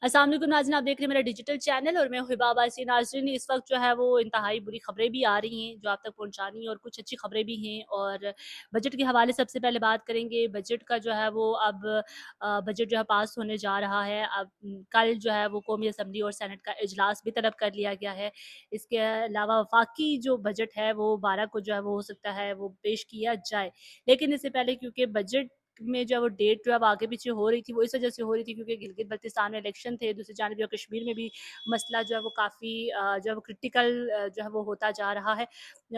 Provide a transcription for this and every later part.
अस्सलाम वालेकुम नाज़रीन, आप देख रहे हैं मेरा डिजिटल चैनल और मैं हूँ हिबा अब्बासी। नाज़रीन, इस वक्त जो है वो इंतहाई बुरी खबरें भी आ रही हैं जो आप तक पहुँचानी है और कुछ अच्छी खबरें भी हैं। और बजट के हवाले से सबसे पहले बात करेंगे। बजट का जो है वो अब बजट जो है पास होने जा रहा है। अब कल जो है वो कौमी असम्बली और सेनेट का इजलास भी तलब कर लिया गया है। इसके अलावा वफाकी जो बजट है वो 12 को जो है वो हो सकता है वो पेश किया जाए। लेकिन इससे पहले क्योंकि बजट में जो है वो डेट जो है आगे पीछे हो रही थी, वो इस वजह से हो रही थी क्योंकि गिलगित बल्तिस्तान में इलेक्शन थे। दूसरी जानिब जो कश्मीर में भी मसला जो है वो काफ़ी जो है वो क्रिटिकल जो है वो होता जा रहा है।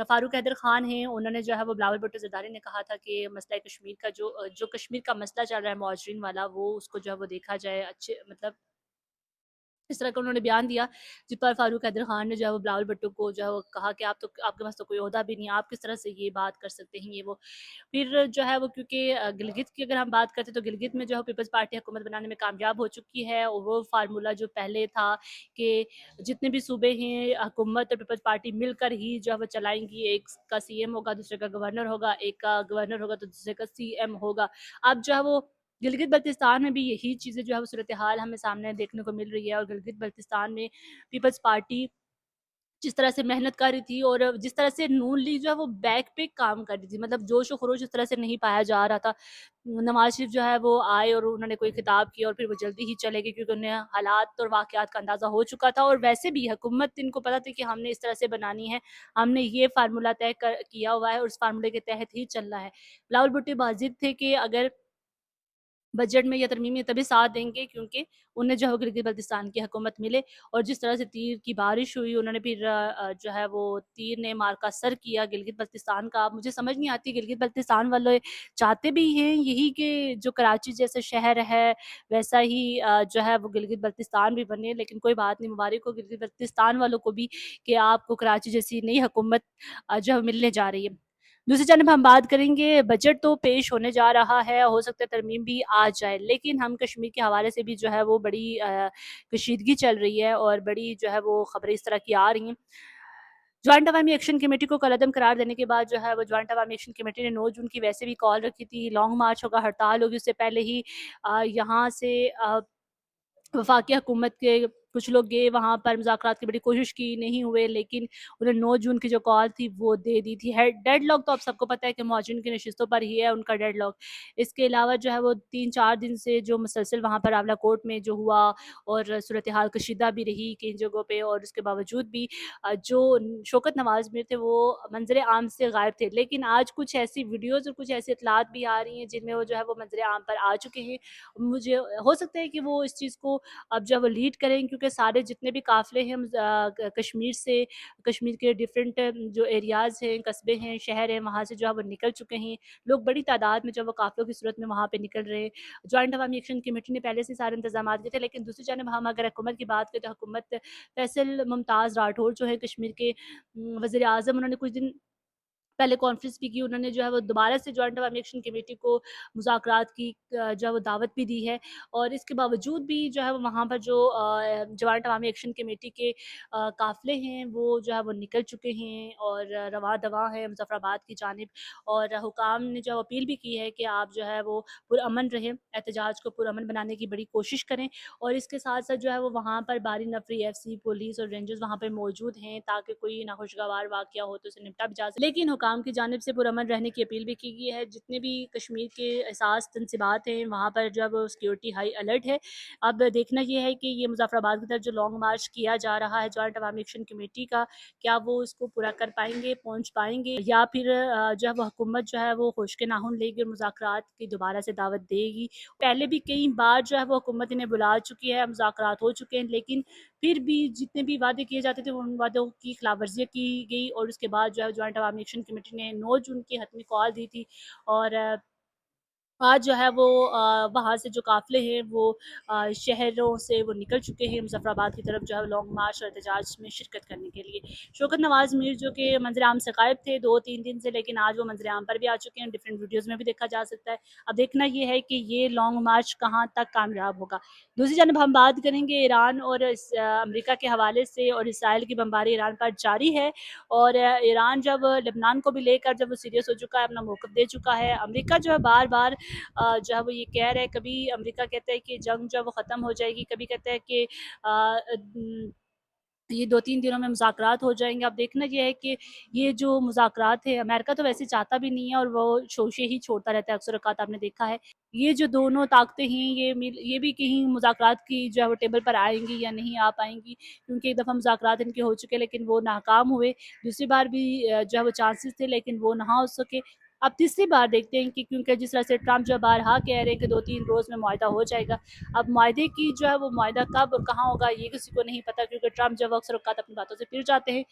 फारूक हैदर खान हैं, उन्होंने जो है वो बिलावल भुट्टो ज़रदारी ने कहा था कि मसला कश्मीर का जो कश्मीर का मसला चल रहा है मुहाजिरीन वाला, वो उसको जो है वो देखा जाए। अच्छे मतलब इस तरह का उन्होंने बयान दिया, जिस पर फारूक हैदर खान ने जो है वो बिलावल भुट्टो को जो है वो कहा कि आपके पास तो कोई ओहदा भी नहीं है, आप किस तरह से ये बात कर सकते हैं, ये वो। फिर जो है वो क्योंकि गिलगित की अगर हम बात करते हैं तो गिलगित में जो है पीपल्स पार्टी हुकूमत बनाने में कामयाब हो चुकी है। और वो फार्मूला जो पहले था कि जितने भी सूबे हैं हुकूमत और पीपल्स पार्टी मिलकर ही जो है वो चलाएंगी। एक का सीएम होगा, दूसरे का गवर्नर होगा, एक का गवर्नर होगा तो दूसरे का सीएम होगा। अब जो है वो गिलगित बल्तिस्तान में भी यही चीज़ें जो है वो सूरत हाल हमें सामने देखने को मिल रही है। और गिलगित बल्तिस्तान में पीपल्स पार्टी जिस तरह से मेहनत कर रही थी और जिस तरह से नून लीग जो है वो बैक पे काम कर रही थी, मतलब जोश व खरोश इस तरह से नहीं पाया जा रहा था। नवाज शरीफ जो है वो आए और उन्होंने कोई खिताब किया और फिर वो जल्दी ही चले गए क्योंकि उन्हें हालात और वाकयात का अंदाज़ा हो चुका था। और वैसे भी हुकूमत इनको पता था कि हमने इस तरह से बनानी है, हमने ये फार्मूला किया हुआ है और उस फार्मूले के तहत ही चलना है। बिलावल भुट्टो बाजिद थे कि अगर बजट में या तरमीम में तभी साथ देंगे क्योंकि उन्हें जो है गिलगित बल्तिस्तान की हुकूमत मिले। और जिस तरह से तीर की बारिश हुई, उन्होंने फिर जो है वो तीर ने मार का सर किया गिलगित बल्तिस्तान का। अब मुझे समझ नहीं आती गिलगित बल्तिस्तान वाले चाहते भी हैं यही कि जो कराची जैसे शहर है वैसा ही जो है वो गिलगित बल्तिस्तान भी बने। लेकिन कोई बात नहीं, मुबारक हो गिलगित बल्तिस्तान वालों को भी कि आपको कराची जैसी नई हुकूमत जो है मिलने जा रही है। दूसरी जानब हम बात करेंगे, बजट तो पेश होने जा रहा है, हो सकता है तरमीम भी आ जाए, लेकिन हम कश्मीर के हवाले से भी जो है वो बड़ी कशीदगी चल रही है और बड़ी जो है वो खबरें इस तरह की आ रही हैं। जॉइंट अवामी एक्शन कमेटी को कलअदम करार देने के बाद जो है वो जॉइंट अवामी एक्शन कमेटी ने 9 जून की वैसे भी कॉल रखी थी, लॉन्ग मार्च होगा, हड़ताल होगी। उससे पहले ही यहाँ से वफाकी हुकूमत के कुछ लोग गए वहाँ पर, मुज़ाकरात की बड़ी कोशिश की, नहीं हुए, लेकिन उन्हें 9 जून की जो कॉल थी वो दे दी थी। डेडलॉक तो आप सबको पता है कि मुहाजिरीन की नशिस्तों पर ही है उनका डेडलॉक। इसके अलावा जो है वो 3-4 दिन से जो मुसलसल वहाँ पर आंवला कोर्ट में जो हुआ और सूरत हाल कशीदा भी रही कई जगहों पे, और उसके बावजूद भी जो शौकत नवाज में थे वो मंजर आम से गायब थे। लेकिन आज कुछ ऐसी वीडियोज़ और कुछ ऐसी इतलात भी आ रही हैं जिनमें वो जो है वो मंजर आम पर आ चुके हैं। मुझे हो सकता है कि वो इस चीज़ को अब जब वो लीड करें, क्योंकि सारे जितने भी काफ़िले हैं कश्मीर से, कश्मीर के डिफरेंट जो एरियाज़ हैं, कस्बे हैं, शहर हैं, वहाँ से जो है वो निकल चुके हैं। लोग बड़ी तादाद में जब वो काफ़िलों की सूरत में वहाँ पे निकल रहे हैं। जॉइंट अवामी एक्शन कमेटी ने पहले से सारे इंतजाम किए थे, लेकिन दूसरी जानब हम अगर हुकूमत की बात करें तो हुकूमत फैसल मुमताज़ राठौर जो है कश्मीर के वज़ीर आज़म, उन्होंने कुछ दिन पहले कॉन्फ्रेंस भी की। उन्होंने जो है वो दोबारा से जॉइंट अवामी एक्शन कमेटी को मुज़ाकरात की जो है वो दावत भी दी है। और इसके बावजूद भी जो है वो वहाँ पर जो जॉइंट अवामी एक्शन कमेटी के काफ़िले हैं वो जो है वो निकल चुके हैं और रवां दवां हैं मुज़फ़्फ़राबाद की जानिब। और हुकाम ने जो अपील भी की है कि आप जो है वो पुरअमन रहें, एहतजाज को पुरअमन बनाने की बड़ी कोशिश करें। और इसके साथ-साथ जो है वो वहाँ पर बारी नफ़री एफसी, पुलिस और रेंजर्स वहाँ पे मौजूद हैं ताकि कोई नाखुशगवार वाक़या हो तो उसे निपटा भी जा सके। लेकिन हुकाम की जानिब से पुरअमन रहने की अपील भी की गई है। जितने भी कश्मीर के एहसास तनसीबात हैं वहाँ पर जो है वो सिक्योरिटी हाई अलर्ट है। अब देखना ये है कि ये मुज़फ़्फ़राबाद की तरफ जो लॉन्ग मार्च किया जा रहा है जॉइंट अवामी एक्शन कमेटी का, क्या वो इसको पूरा कर पाएँगे, पहुँच पाएँगे, या फिर जो है वो हुकूमत जो है वो खुश्क नाखुन लेगी और मुज़ाकरात की दोबारा से दावत देगी। पहले भी कई बार जो है वो हुकूमत इन्हें बुला चुकी है, मुज़ाकरात हो चुके हैं, लेकिन फिर भी जितने भी वादे किए जाते थे उन वादों की खिलाफवर्जियाँ की गई। और उसके बाद जो है जॉइंट अवामी एक्शन कमेटी ने 9 जून की हतमी कॉल दी थी। और आज जो है वो वहाँ से जो काफ़िले हैं वो शहरों से वो निकल चुके हैं मुज़फ़्फ़राबाद की तरफ जो है लॉन्ग मार्च और एहतजाज में शिरकत करने के लिए। शौकत नवाज़ मीर जो कि मंज़र आम से गायब थे 2-3 दिन से, लेकिन आज वो मंज़र आम पर भी आ चुके हैं, डिफरेंट वीडियोज़ में भी देखा जा सकता है। अब देखना ये है कि ये लॉन्ग मार्च कहाँ तक कामयाब होगा। दूसरी जानब हम बात करेंगे ईरान और अमेरिका के हवाले से। और इसराइल की बमबारी ईरान पर जारी है। और ईरान जब लेबनान को भी लेकर जब वो सीरियस हो चुका है, अपना मौक़िफ़ दे चुका है। अमेरिका जो है बार-बार जो है वो ये कह रहे हैं, कभी अमेरिका कहता है कि जंग जो है वो ख़त्म हो जाएगी, कभी कहता है कि ये 2-3 दिनों में मुज़ाकरात हो जाएँगे। अब देखना ये है कि ये जो मुज़ाकरात है, अमेरिका तो वैसे चाहता भी नहीं है और वो शोशे ही छोड़ता रहता है अक्सर औक़ात, आपने देखा है। ये जो दोनों ताकतें हैं, ये भी कहीं मुज़ाकरात की जो है वो टेबल पर आएँगी या नहीं आ पाएँगी, क्योंकि एक दफ़ा मुज़ाकरात इनके हो चुके हैं लेकिन वो नाकाम हुए। दूसरी बार भी जो है वो चांसेस थे लेकिन वो ना हो सके। अब तीसरी बार देखते हैं कि क्योंकि जिस तरह से ट्रम्प जो बारहा कह रहे हैं कि 2-3 रोज़ में मुआहिदा हो जाएगा। अब मुआहिदे की जो है वो मुआहिदा कब और कहाँ होगा ये किसी को नहीं पता, क्योंकि ट्रम्प जो है वो अक्सर औक़ात अपनी बातों से फिर जाते हैं।